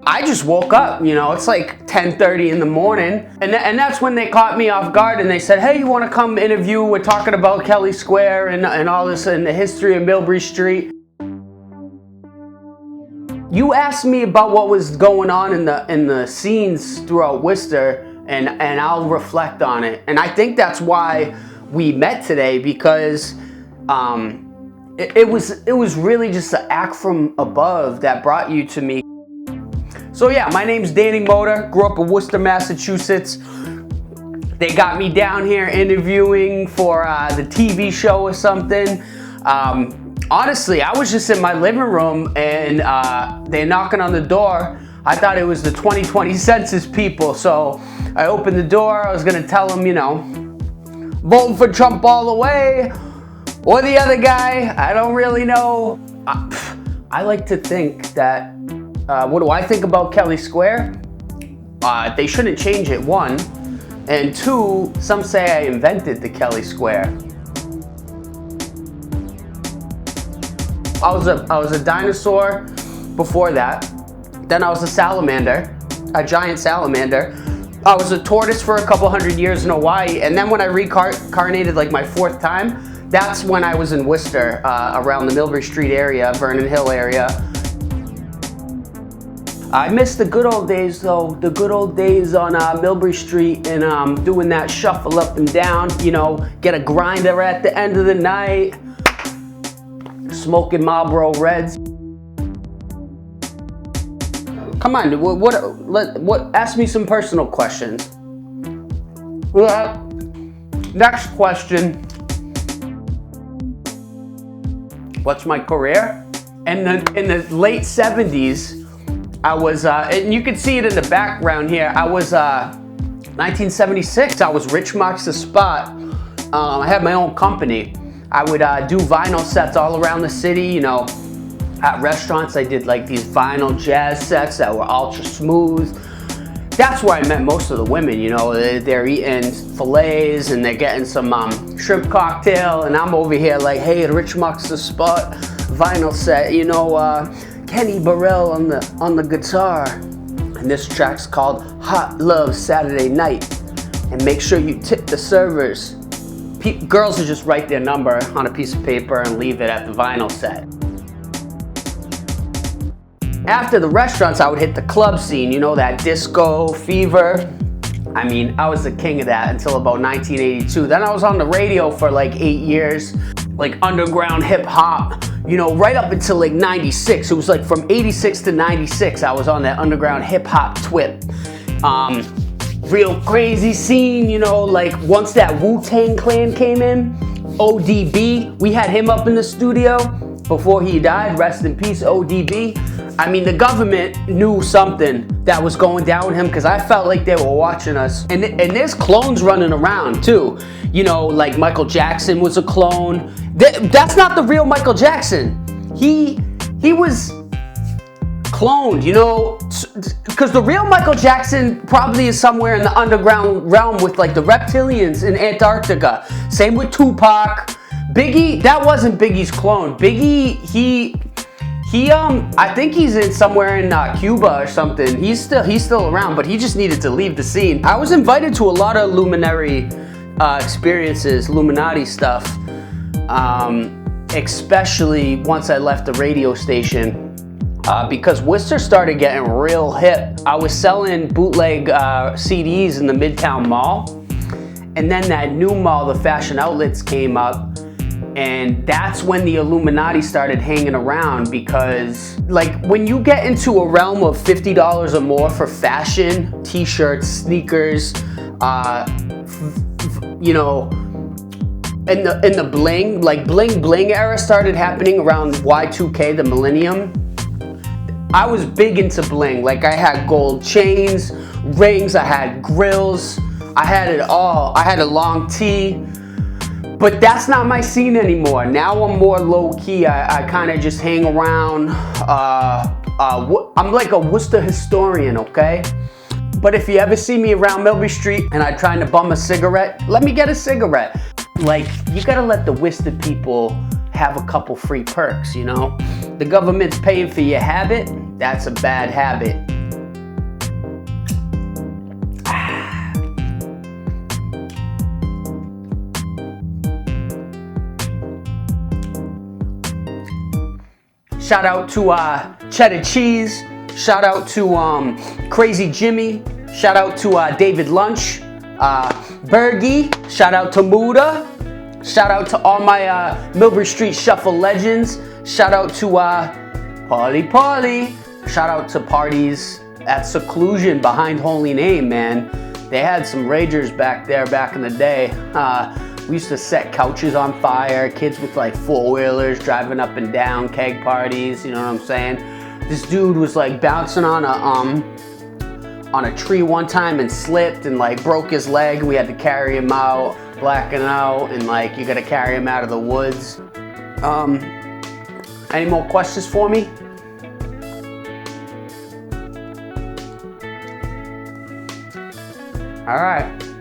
I just woke up, you know, it's like 10:30 in the morning, and that's when they caught me off guard, and they said, hey, you want to come interview? We're talking about Kelly Square and all this and the history of Millbury Street. You asked me about what was going on in the scenes throughout Worcester, and I'll reflect on it. And I think that's why we met today, because it was really just an act from above that brought you to me. So yeah, my name's Danny Motor, grew up in Worcester, Massachusetts. They got me down here interviewing for the TV show or something. Honestly, I was just in my living room and they're knocking on the door. I thought it was the 2020 census people, so I opened the door. I was gonna tell them, you know, voting for Trump all the way, or the other guy, I don't really know. I like to think that, what do I think about Kelly Square? They shouldn't change it, one. And two, some say I invented the Kelly Square. I was a dinosaur before that. Then I was a salamander, a giant salamander. I was a tortoise for a couple hundred years in Hawaii. And then when I reincarnated like my 4th time, that's when I was in Worcester, around the Millbury Street area, Vernon Hill area. I miss the good old days though, the good old days on Millbury Street and doing that shuffle up and down, you know, get a grinder at the end of the night, smoking Marlboro Reds. Come on, what, ask me some personal questions. Next question. What's my career? In the late 70s, I was, and you can see it in the background here, I was 1976, I was Rich Marks the Spot. I had my own company. I would do vinyl sets all around the city, you know. At restaurants, I did like these vinyl jazz sets that were ultra smooth. That's where I met most of the women, you know. They're eating fillets and they're getting some shrimp cocktail, and I'm over here like, hey, Rich Marks the Spot vinyl set, you know, Kenny Burrell on the guitar, and this track's called Hot Love Saturday Night. And make sure you tip the servers. Girls will just write their number on a piece of paper and leave it at the vinyl set. After the restaurants, I would hit the club scene, you know, that disco fever. I mean, I was the king of that until about 1982. Then I was on the radio for like 8 years, like underground hip hop. You know, right up until like 96. It was like from 86 to 96, I was on that underground hip hop twip. Real crazy scene, you know, like once that Wu-Tang Clan came in, ODB, we had him up in the studio before he died, rest in peace, ODB. I mean, the government knew something that was going down with him, because I felt like they were watching us. And there's clones running around too. You know, like Michael Jackson was a clone. That's not the real Michael Jackson. He was cloned, you know, because the real Michael Jackson probably is somewhere in the underground realm with like the reptilians in Antarctica. Same with Tupac. Biggie, that wasn't Biggie's clone. Biggie, he I think he's in somewhere in Cuba or something. He's still around, but he just needed to leave the scene. I was invited to a lot of luminary experiences, Illuminati stuff, especially once I left the radio station, because Worcester started getting real hip. I was selling bootleg CDs in the Midtown Mall, and then that new mall, the Fashion Outlets, came up. And that's when the Illuminati started hanging around, because like when you get into a realm of $50 or more for fashion, t-shirts, sneakers, you know, in the bling, like bling era started happening around Y2K, the millennium. I was big into bling. Like I had gold chains, rings, I had grills, I had it all. I had a long tee. But that's not my scene anymore. Now I'm more low-key. I kind of just hang around. I'm like a Worcester historian, okay? But if you ever see me around Millbury Street and I'm trying to bum a cigarette, let me get a cigarette. Like, you gotta let the Worcester people have a couple free perks, you know? The government's paying for your habit, that's a bad habit. Shout out to Cheddar Cheese. Shout out to Crazy Jimmy. Shout out to David Lunch. Bergie. Shout out to Muda. Shout out to all my Millbury Street Shuffle legends. Shout out to Polly. Shout out to parties at Seclusion behind Holy Name, man. They had some ragers back there back in the day. We used to set couches on fire, kids with like four-wheelers driving up and down, keg parties, you know what I'm saying? This dude was like bouncing on a tree one time and slipped and like broke his leg. We had to carry him out, blacking out, and like you gotta carry him out of the woods. Any more questions for me? All right.